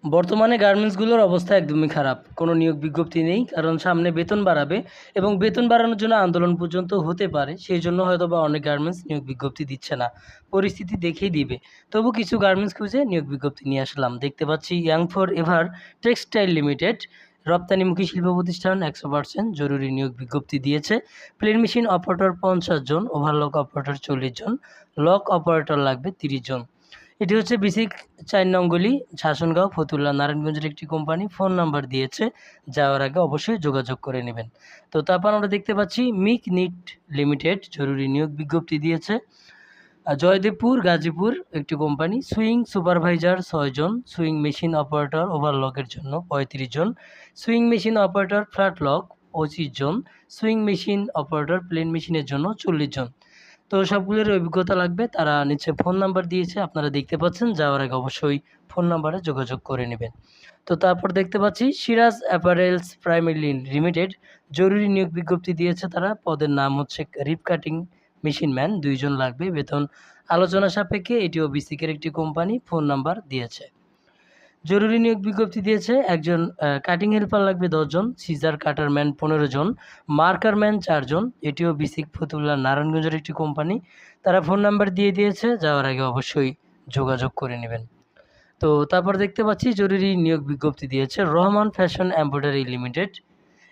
বর্তমানে গার্মেন্টসগুলোর অবস্থা একদমই খারাপ। কোনো নিয়োগ বিজ্ঞপ্তি নেই। কারণ সামনে বেতন বাড়াবে এবং বেতন বাড়ানোর জন্য আন্দোলন পর্যন্ত হতে পারে। সেইজন্য হয়তোবা অনেক গার্মেন্টস নিয়োগ বিজ্ঞপ্তি দিচ্ছে না। পরিস্থিতি দেখেই দিবে। তবু কিছু গার্মেন্টস খুঁজে নিয়োগ বিজ্ঞপ্তি নিয়ে আসলাম। দেখতে পাচ্ছি Young For Ever Textile Limited রপ্তানিমুখী শিল্প প্রতিষ্ঠান 100% জরুরি নিয়োগ বিজ্ঞপ্তি দিয়েছে। প্লেন মেশিন অপারেটর 50 জন, ওভারলক অপারেটর 40 জন, লক অপারেটর লাগবে 30 জন। এটি হচ্ছে বিসিক ৪ নং গলি, শাসনগাঁও, ফতুল্লা, নারায়ণগঞ্জের একটি কোম্পানি। ফোন নাম্বার দিয়েছে, যাওয়ার আগে অবশ্যই যোগাযোগ করে নেবেন। তো তারপর আমরা দেখতে পাচ্ছি মিক নিট লিমিটেড জরুরি নিয়োগ বিজ্ঞপ্তি দিয়েছে। জয়দেবপুর, গাজীপুর একটি কোম্পানি। সুইং সুপারভাইজার ৬ জন, সুইং মেশিন অপারেটর ওভারলকের জন্য ৩৫ জন, sewing machine operator flat lock ২৫ জন, সুইং মেশিন অপারেটর প্লেন মেশিনের জন্য ৪০ জন। তো সবগুলোর অভিজ্ঞতা লাগবে। তারা নিচে ফোন নাম্বার দিয়েছে, আপনারা দেখতে পাচ্ছেন। যাওয়ার আগে অবশ্যই ফোন নাম্বারে যোগাযোগ করে নেবেন। তো তারপর দেখতে পাচ্ছি সিরাজ অ্যাপারেলস প্রাইমারি লিমিটেড জরুরি নিয়োগ বিজ্ঞপ্তি দিয়েছে তারা। পদের নাম হচ্ছে রিপ কাটিং মেশিন ম্যান, 2 জন লাগবে। বেতন আলোচনা সাপেক্ষে। এটিও বিসিকের একটি কোম্পানি। ফোন নাম্বার দিয়েছে। জরুরি নিয়োগ বিজ্ঞপ্তি দিয়েছে। একজন কাটিং হেল্পার লাগবে 10 জন, সিজার কাটার ম্যান 15 জন, মার্কার ম্যান 4 জন। এটিও বিসিক ফতুল্লা নারায়ণগঞ্জের একটি কোম্পানি। তারা ফোন নাম্বার দিয়ে দিয়েছে, যাওয়ার আগে অবশ্যই যোগাযোগ করে নেবেন। তো তারপর দেখতে পাচ্ছি জরুরি নিয়োগ বিজ্ঞপ্তি দিয়েছে রহমান ফ্যাশন এমব্রয়ডারি লিমিটেড।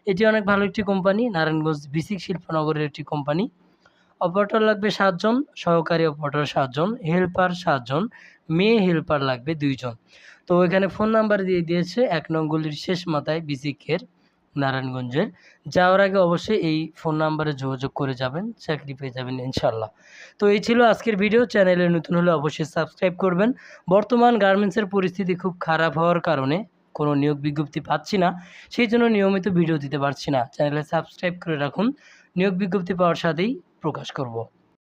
এটি অনেক ভালো একটি কোম্পানি, নারায়ণগঞ্জ বিসিক শিল্পনগরের একটি কোম্পানি। অপারেটর লাগবে 7 জন, সহকারী অপারেটর 7 জন, হেল্পার 7 জন, মেয়ে হেল্পার লাগবে 2 জন। তো এখানে ফোন নাম্বার দিয়ে দিয়েছে 1 নং গলির শেষ মাথায় বিসিকের নারায়ণগঞ্জের। যাওয়ার আগে অবশ্যই এই ফোন নাম্বারে যোগাযোগ করে যাবেন, চাকরি পেয়ে যাবেন ইনশাল্লাহ। তো এই ছিল আজকের ভিডিও। চ্যানেলে নতুন হলে অবশ্যই সাবস্ক্রাইব করবেন। বর্তমান গার্মেন্টসের পরিস্থিতি খুব খারাপ হওয়ার কারণে কোনো নিয়োগ বিজ্ঞপ্তি পাচ্ছি না, সেই জন্য নিয়মিত ভিডিও দিতে পারছি না। চ্যানেলে সাবস্ক্রাইব করে রাখুন, নিয়োগ বিজ্ঞপ্তি পাওয়ার সাথেই প্রকাশ করব।